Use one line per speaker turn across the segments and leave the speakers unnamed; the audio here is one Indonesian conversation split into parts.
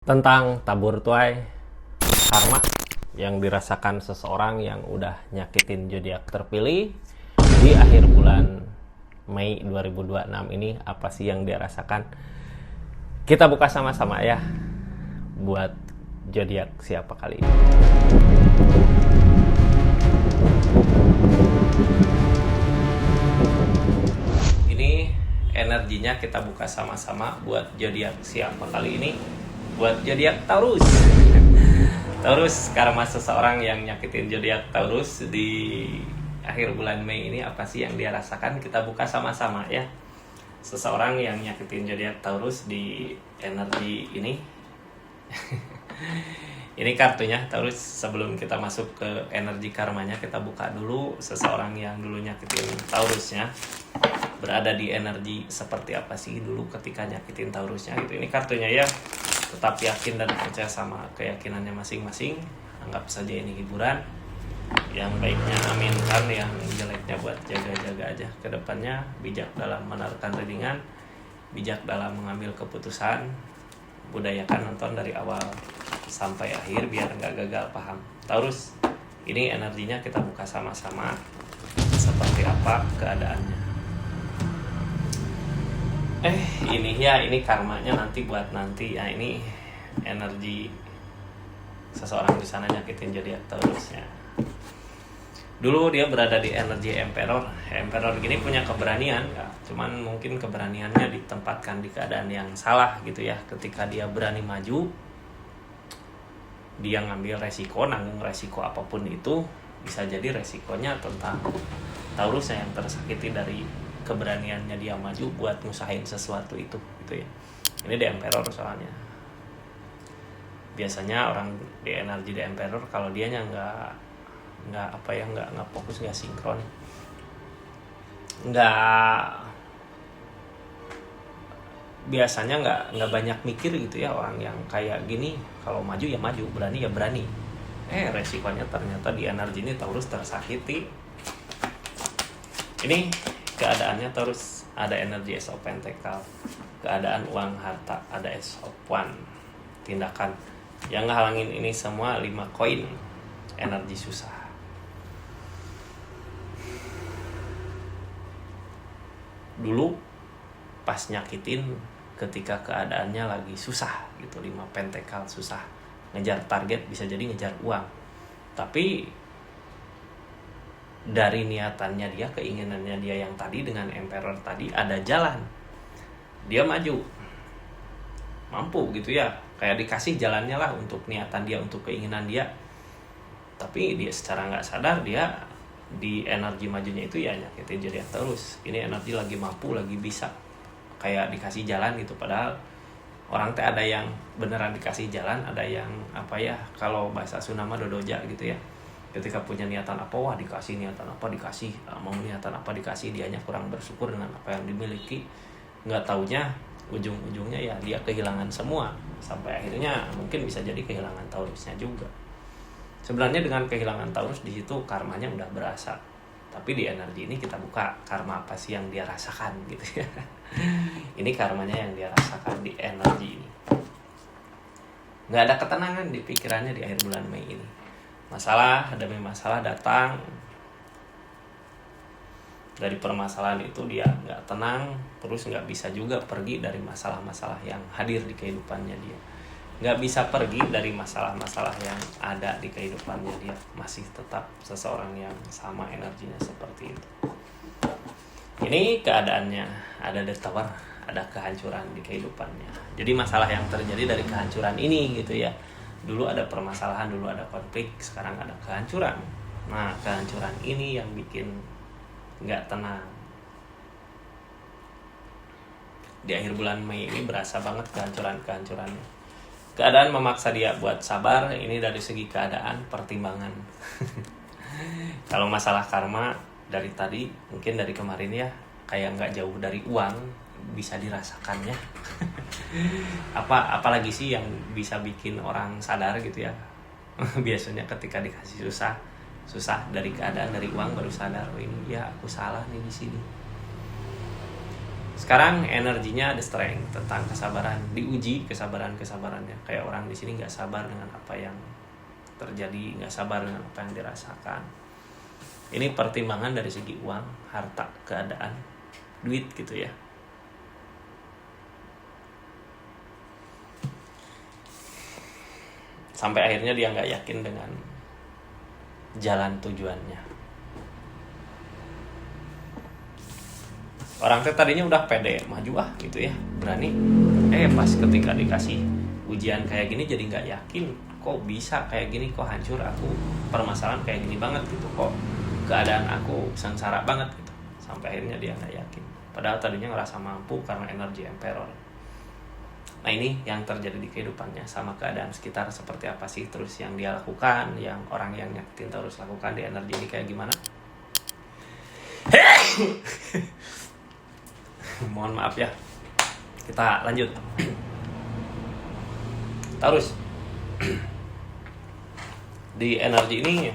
Tentang tabur tuai karma yang dirasakan seseorang yang udah nyakitin zodiak terpilih di akhir bulan Mei 2026 ini. Apa sih yang dia rasakan? Kita buka sama-sama ya buat zodiak siapa kali ini. Ini energinya kita buka sama-sama buat zodiak siapa kali ini. Buat zodiak Taurus. Taurus, karma seseorang yang nyakitin zodiak Taurus di akhir bulan Mei ini, apa sih yang dia rasakan? Kita buka sama-sama ya. Seseorang yang nyakitin zodiak Taurus di energi ini. Ini kartunya Taurus. Sebelum kita masuk ke energi karmanya, kita buka dulu seseorang yang dulu nyakitin Taurusnya berada di energi seperti apa sih dulu ketika nyakitin Taurusnya gitu. Ini kartunya ya. Tetap yakin dan percaya sama keyakinannya masing-masing. Anggap saja ini hiburan. Yang baiknya aminkan, yang jeleknya buat jaga-jaga aja ke depannya. Bijak dalam menaruhkan readingan, bijak dalam mengambil keputusan. Budayakan nonton dari awal sampai akhir biar nggak gagal paham. Taurus, ini energinya kita buka sama-sama. Seperti apa keadaannya? Ini karmanya nanti buat nanti ya. Ini energi seseorang di sana nyakitin zodiak Taurus ya. Dulu dia berada di energi Emperor. Emperor gini punya keberanian ya. Cuman mungkin keberaniannya ditempatkan di keadaan yang salah gitu ya. Ketika dia berani maju, dia ngambil resiko, nanggung resiko apapun itu. Bisa jadi resikonya tentang Taurusnya yang tersakiti dari keberaniannya dia maju buat ngusahain sesuatu itu gitu ya. Ini di Emperor soalnya. Biasanya orang di energi di Emperor kalau dianya nggak fokus, nggak sinkron, biasanya nggak banyak mikir gitu ya. Orang yang kayak gini kalau maju ya maju, berani ya berani. Resikonya ternyata di energi ini Taurus tersakiti. Ini keadaannya Taurus, ada energi Ace of Pentacle, keadaan uang harta, ada Ace of Wands. Tindakan yang ngehalangin ini semua 5 koin, energi susah. Dulu pas nyakitin ketika keadaannya lagi susah gitu, 5 Pentacle susah. Ngejar target bisa jadi ngejar uang. Tapi dari niatannya dia, keinginannya dia yang tadi dengan Emperor tadi, ada jalan. Dia maju. Mampu gitu ya. Kayak dikasih jalannya lah untuk niatan dia, untuk keinginan dia. Tapi dia secara nggak sadar dia di energi majunya itu ya nyakitin zodiak Taurus. Ini energi lagi mampu, lagi bisa. Kayak dikasih jalan gitu. Padahal orang teh ada yang beneran dikasih jalan, ada yang kalau bahasa Sunda mah dodoja gitu ya. Ketika punya niatan apa, wah dikasih, niatan apa dikasih, mau niatan apa dikasih. Dianya kurang bersyukur dengan apa yang dimiliki. Nggak taunya ujung-ujungnya ya dia kehilangan semua. Sampai akhirnya mungkin bisa jadi kehilangan Taurusnya juga. Sebenarnya dengan kehilangan Taurus di situ karmanya udah berasa. Tapi di energi ini kita buka karma apa sih yang dia rasakan gitu ya. Ini karmanya yang dia rasakan di energi ini. Nggak ada ketenangan di pikirannya di akhir bulan Mei ini. Masalah demi masalah datang. Dari permasalahan itu dia nggak tenang, terus nggak bisa juga pergi dari masalah-masalah yang hadir di kehidupannya dia. Nggak bisa pergi dari masalah-masalah yang ada di kehidupannya dia. Masih tetap seseorang yang sama energinya seperti itu. Ini keadaannya, ada The Tower, ada kehancuran di kehidupannya. Jadi masalah yang terjadi dari kehancuran ini gitu ya. Dulu ada permasalahan, dulu ada konflik, sekarang ada kehancuran. Nah, kehancuran ini yang bikin nggak tenang. Di akhir bulan Mei ini berasa banget kehancurannya. Keadaan memaksa dia buat sabar. Ini dari segi keadaan, pertimbangan. Kalau masalah karma dari tadi, mungkin dari kemarin ya, kayak nggak jauh dari uang, bisa dirasakannya. Apalagi sih yang bisa bikin orang sadar gitu ya. Biasanya ketika dikasih susah dari keadaan, dari uang baru sadar, oh ini ya aku salah nih di sini. Sekarang energinya ada strength, tentang kesabaran, diuji kesabarannya. Kayak orang di sini nggak sabar dengan apa yang terjadi, nggak sabar dengan apa yang dirasakan. Ini pertimbangan dari segi uang, harta, keadaan, duit gitu ya. Sampai akhirnya dia nggak yakin dengan jalan tujuannya. Orang teh tadinya udah pede, maju gitu ya, berani. Pas ketika dikasih ujian kayak gini jadi nggak yakin. Kok bisa kayak gini, kok hancur aku, permasalahan kayak gini banget gitu, kok keadaan aku sengsara banget gitu. Sampai akhirnya dia nggak yakin. Padahal tadinya ngerasa mampu karena energi emperor. Nah ini yang terjadi di kehidupannya, sama keadaan sekitar seperti apa sih terus yang dia lakukan, yang orang yang nyakitin terus lakukan di energi ini kayak gimana. Mohon maaf ya, kita lanjut. Taurus, di energi ini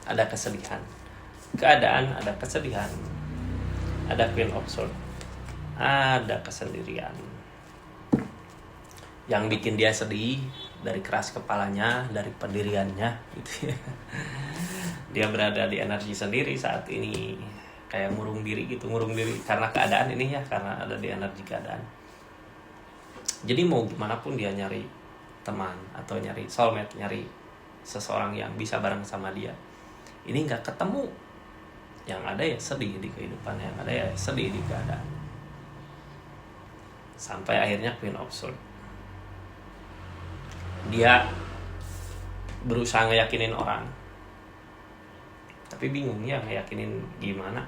ada kesedihan, keadaan ada kesedihan, ada Queen of Swords, ada kesendirian. Yang bikin dia sedih dari keras kepalanya, dari pendiriannya gitu ya. Dia berada di energi sendiri saat ini, kayak ngurung diri karena keadaan ini ya, karena ada di energi keadaan. Jadi mau gimana pun dia nyari teman atau nyari soulmate, nyari seseorang yang bisa bareng sama dia, ini nggak ketemu. Yang ada ya sedih di kehidupan, yang ada ya sedih di keadaan. Sampai akhirnya Queen of Swords, dia berusaha ngeyakinin orang, tapi bingung ya ngeyakinin gimana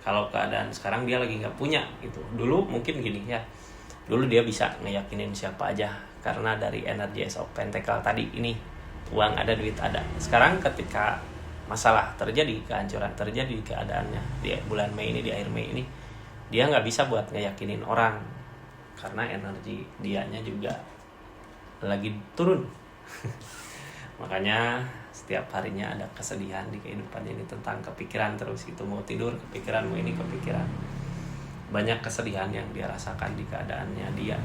kalau keadaan sekarang dia lagi nggak punya gitu. Dulu mungkin gini ya, dulu dia bisa ngeyakinin siapa aja karena dari energi Ace of Pentacle tadi ini, uang ada, duit ada. Sekarang ketika masalah terjadi, kehancuran terjadi di keadaannya di bulan Mei ini, di akhir Mei ini, dia nggak bisa buat ngeyakinin orang karena energi dianya juga lagi turun. Makanya setiap harinya ada kesedihan di kehidupan ini, tentang kepikiran terus itu, mau tidur kepikiran, mau ini kepikiran. Banyak kesedihan yang dia rasakan di keadaannya dia.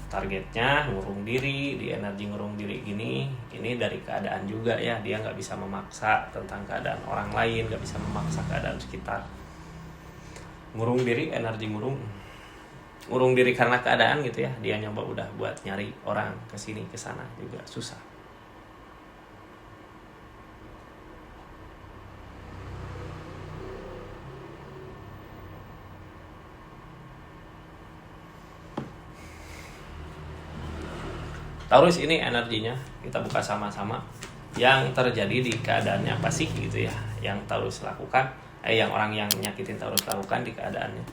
Targetnya ngurung diri, di energi ngurung diri gini, ini dari keadaan juga ya. Dia nggak bisa memaksa tentang keadaan orang lain, nggak bisa memaksa keadaan sekitar. Ngurung diri, energi ngurung diri karena keadaan gitu ya. Dia nyoba udah buat nyari orang kesini kesana juga susah. Taurus ini energinya kita buka sama-sama. Yang terjadi di keadaannya apa sih gitu ya, yang Taurus lakukan, yang orang yang nyakitin Taurus lakukan di keadaannya.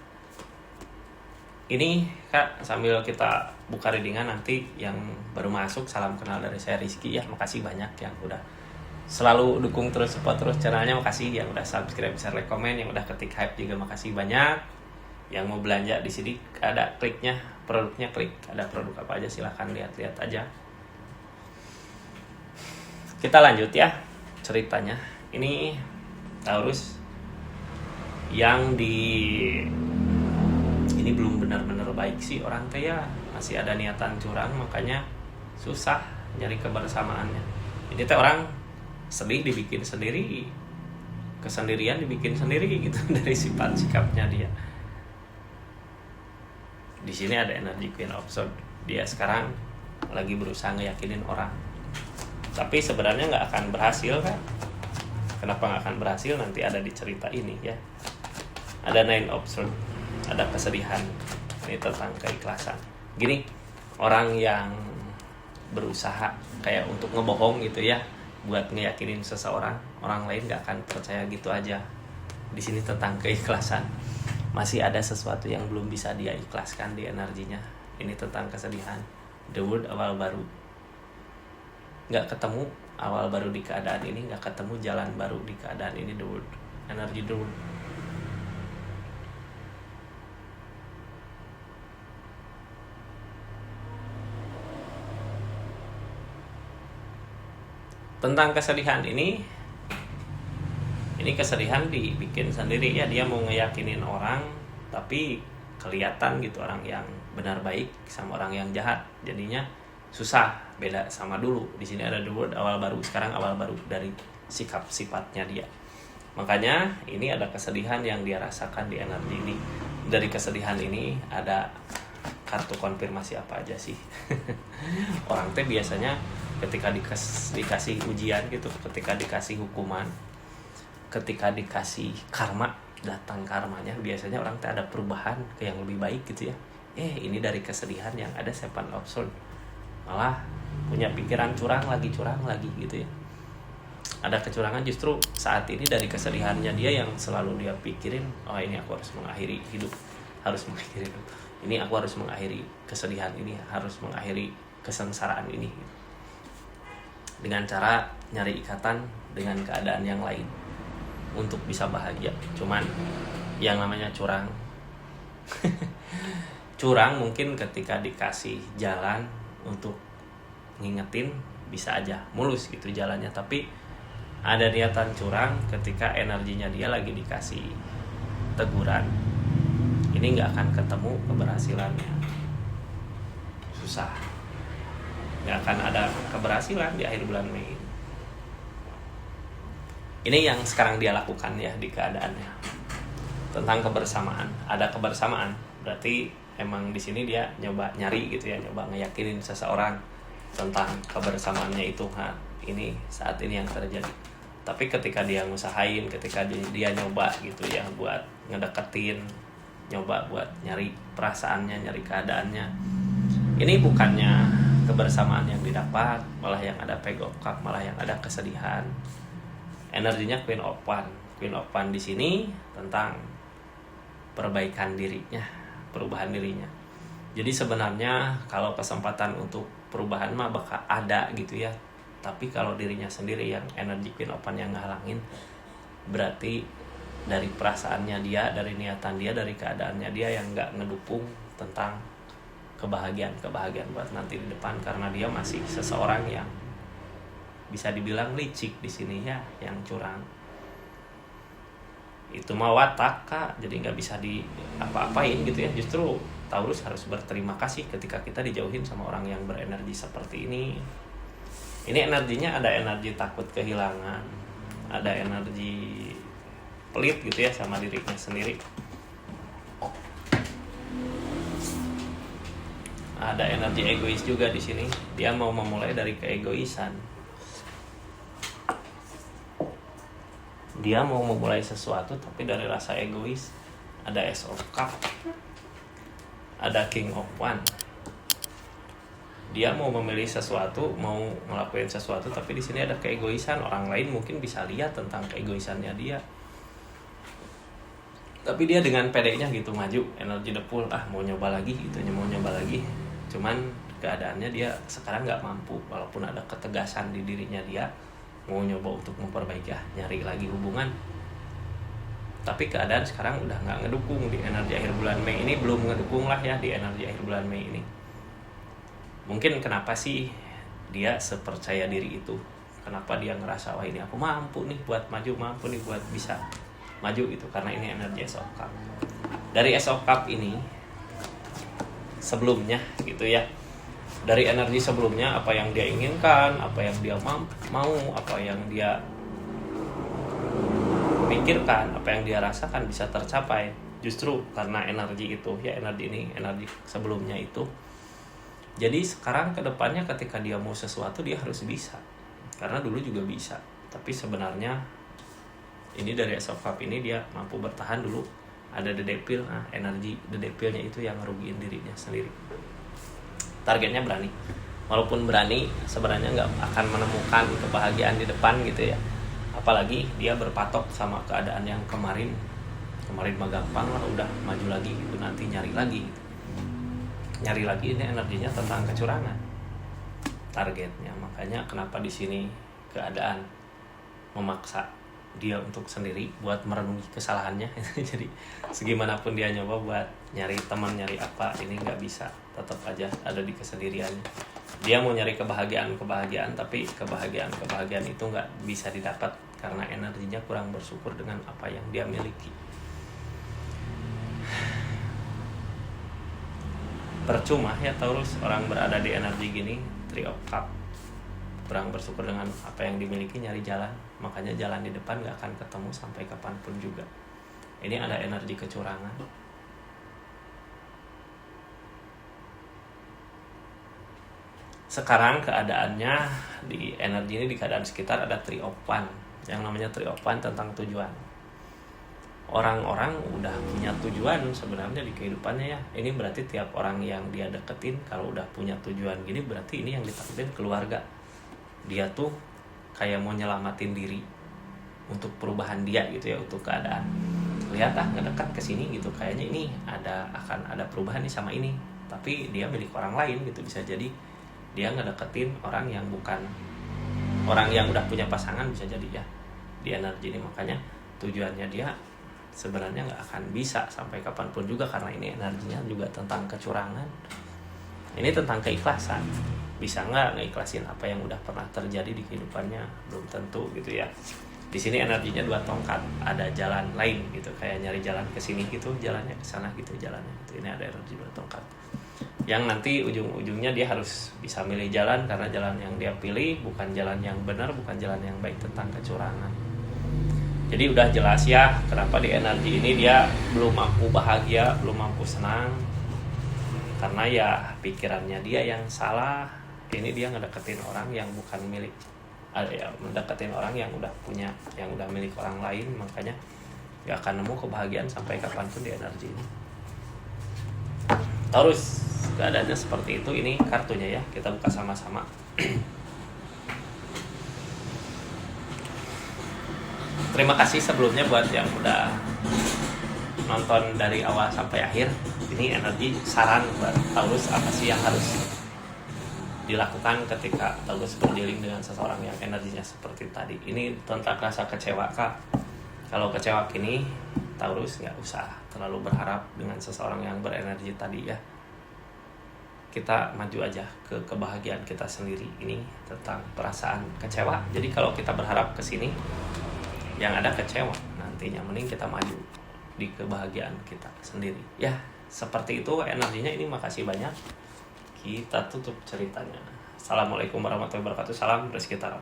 Ini Kak, sambil kita buka readingan, nanti yang baru masuk, salam kenal dari saya Rizky ya. Makasih banyak yang udah selalu dukung terus, support terus channelnya. Makasih yang udah subscribe, share, like, komen, yang udah ketik hype juga makasih banyak. Yang mau belanja di sini ada kliknya, produknya klik, ada produk apa aja silahkan lihat-lihat aja. Kita lanjut ya ceritanya. Ini Taurus yang ini belum benar-benar baik sih orang teh ya, masih ada niatan curang, makanya susah nyari kebersamaannya. Ini teh orang sedih dibikin sendiri, kesendirian dibikin sendiri gitu dari sifat sikapnya dia. Di sini ada energi Queen of Swords. Dia sekarang lagi berusaha ngeyakinin orang, tapi sebenarnya nggak akan berhasil kan. Kenapa nggak akan berhasil? Nanti ada di cerita ini ya. Ada Nine of Swords, ada kesedihan. Ini tentang keikhlasan. Gini, orang yang berusaha kayak untuk ngebohong gitu ya, buat ngeyakinin seseorang, orang lain nggak akan percaya gitu aja. Di sini tentang keikhlasan. Masih ada sesuatu yang belum bisa dia ikhlaskan di energinya. Ini tentang kesedihan. The World, awal baru. Nggak ketemu awal baru di keadaan ini, nggak ketemu jalan baru di keadaan ini. The World, energi The World. Tentang kesedihan ini Ini kesedihan dibikin sendiri ya, dia mau ngeyakinin orang tapi kelihatan gitu orang yang benar baik sama orang yang jahat, jadinya susah beda sama dulu. Di sini ada dulu awal baru, sekarang awal baru dari sikap sifatnya dia. Makanya ini ada kesedihan yang dia rasakan di energi ini. Dari kesedihan ini ada kartu konfirmasi apa aja sih? Orang teh biasanya ketika dikasih ujian gitu, ketika dikasih hukuman, ketika dikasih karma, datang karmanya, biasanya orang teh ada perubahan ke yang lebih baik gitu ya. Ini dari kesedihan yang ada Seven of Swords, malah punya pikiran curang lagi gitu ya. Ada kecurangan justru saat ini dari kesedihannya dia yang selalu dia pikirin, ini aku harus mengakhiri hidup, ini aku harus mengakhiri kesedihan ini, harus mengakhiri kesengsaraan ini, dengan cara nyari ikatan dengan keadaan yang lain untuk bisa bahagia. Cuman yang namanya curang curang mungkin ketika dikasih jalan untuk ngingetin bisa aja mulus gitu jalannya, tapi ada niatan curang ketika energinya dia lagi dikasih teguran, ini nggak akan ketemu keberhasilannya, susah, nggak akan ada keberhasilan di akhir bulan Mei. Ini yang sekarang dia lakukan ya di keadaannya tentang kebersamaan. Ada kebersamaan berarti emang di sini dia nyoba nyari gitu ya, nyoba ngeyakinin seseorang tentang kebersamaannya itu. Ini saat ini yang terjadi. Tapi ketika dia ngusahain, ketika dia nyoba gitu ya buat ngedeketin, nyoba buat nyari perasaannya, nyari keadaannya, ini bukannya kebersamaan yang didapat, malah yang ada Page of Cups, malah yang ada kesedihan. Energinya Queen of Wands. Queen of Wands di sini tentang perbaikan dirinya, perubahan dirinya. Jadi sebenarnya kalau kesempatan untuk perubahan mah bakal ada gitu ya. Tapi kalau dirinya sendiri yang energi Queen of Wands yang ngehalangin, berarti dari perasaannya dia, dari niatan dia, dari keadaannya dia yang nggak ngedukung tentang kebahagiaan buat nanti di depan, karena dia masih seseorang yang bisa dibilang licik di sini ya, yang curang. Itu mah watak Kak, jadi nggak bisa di apa-apain gitu ya. Justru Taurus harus berterima kasih ketika kita dijauhin sama orang yang berenergi seperti ini. Ini energinya ada energi takut kehilangan, ada energi pelit gitu ya sama dirinya sendiri. Ada energi egois juga di sini. Dia mau memulai dari keegoisan. Dia mau memulai sesuatu tapi dari rasa egois. Ada Ace of Cups, ada King of Wands. Dia mau memilih sesuatu, mau ngelakuin sesuatu, tapi di sini ada keegoisan. Orang lain mungkin bisa lihat tentang keegoisannya dia, tapi dia dengan pedenya gitu maju, energi the pool, mau nyoba lagi gitu, mau nyoba lagi. Cuman keadaannya dia sekarang nggak mampu, walaupun ada ketegasan di dirinya dia mau nyoba untuk memperbaiki, nyari lagi hubungan. Tapi keadaan sekarang udah nggak ngedukung di energi akhir bulan Mei ini, belum ngedukung lah ya di energi akhir bulan Mei ini. Mungkin kenapa sih dia sepercaya diri itu? Kenapa dia ngerasa wah ini aku mampu nih buat maju, mampu nih buat bisa maju gitu? Karena ini energi Ace of Cups. Dari Ace of Cups ini sebelumnya gitu ya, dari energi sebelumnya apa yang dia inginkan, apa yang dia mau, apa yang dia pikirkan, apa yang dia rasakan bisa tercapai. Justru karena energi itu ya, energi ini, energi sebelumnya itu. Jadi sekarang ke depannya ketika dia mau sesuatu dia harus bisa, karena dulu juga bisa. Tapi sebenarnya ini dari Ace of Cups ini dia mampu bertahan dulu. Ada The Devil, energi The Devilnya itu yang ngerugiin dirinya sendiri. Targetnya berani, walaupun berani sebenarnya nggak akan menemukan kebahagiaan di depan gitu ya. Apalagi dia berpatok sama keadaan yang kemarin mah gampang lah, udah maju lagi gitu, nanti nyari lagi. Ini energinya tentang kecurangan targetnya. Makanya kenapa di sini keadaan memaksa dia untuk sendiri buat merenungi kesalahannya. Jadi segimanapun dia nyoba buat nyari teman, nyari apa, ini nggak bisa, tetap aja ada di kesendiriannya. Dia mau nyari kebahagiaan, tapi kebahagiaan itu nggak bisa didapat karena energinya kurang bersyukur dengan apa yang dia miliki. Percuma ya Taurus orang berada di energi gini, Three of Cups, kurang bersyukur dengan apa yang dimiliki, nyari jalan, makanya jalan di depan gak akan ketemu sampai kapanpun juga. Ini ada energi kecurangan. Sekarang keadaannya di energi ini, di keadaan sekitar ada Three of Wands. Yang namanya Three of Wands tentang tujuan. Orang-orang udah punya tujuan sebenarnya di kehidupannya ya. Ini berarti tiap orang yang dia deketin kalau udah punya tujuan gini, berarti ini yang ditakutin keluarga. Dia tuh kayak mau nyelamatin diri untuk perubahan dia gitu ya, untuk keadaan. Lihat ngedekat ke sini gitu, kayaknya ini akan ada perubahan nih sama ini. Tapi dia milik orang lain gitu, bisa jadi dia ngedeketin orang yang bukan orang yang udah punya pasangan, bisa jadi ya di energi ini. Makanya tujuannya dia sebenarnya nggak akan bisa sampai kapanpun juga, karena ini energinya juga tentang kecurangan. Ini tentang keikhlasan. Bisa nggak ngeikhlasin apa yang udah pernah terjadi di kehidupannya? Belum tentu gitu ya. Di sini energinya 2 tongkat, ada jalan lain gitu, kayak nyari jalan ke sini gitu, jalannya ke sana gitu, jalannya gitu. Ini ada energi 2 tongkat. Yang nanti ujung-ujungnya dia harus bisa milih jalan, karena jalan yang dia pilih bukan jalan yang benar, bukan jalan yang baik, tentang kecurangan. Jadi udah jelas ya kenapa di energi ini dia belum mampu bahagia, belum mampu senang, karena ya pikirannya dia yang salah. Ini dia ngedeketin orang yang bukan milik, ya mendeketin orang yang udah punya, yang udah milik orang lain, makanya gak akan nemu kebahagiaan sampai kapanpun di energi ini. Taurus, keadaannya seperti itu. Ini kartunya ya, kita buka sama-sama. Terima kasih sebelumnya buat yang udah nonton dari awal sampai akhir. Ini energi saran buat Taurus, apa sih yang harus dilakukan ketika Taurus berdealing dengan seseorang yang energinya seperti tadi. Ini tentang rasa kecewa kak. Kalau kecewa kini, Taurus nggak usah terlalu berharap dengan seseorang yang berenergi tadi ya. Kita maju aja ke kebahagiaan kita sendiri. Ini tentang perasaan kecewa. Jadi kalau kita berharap ke sini, yang ada kecewa nantinya, mending kita maju di kebahagiaan kita sendiri ya. Seperti itu energinya ini. Makasih banyak, kita tutup ceritanya. Assalamualaikum warahmatullahi wabarakatuh. Salam Rizky Tara.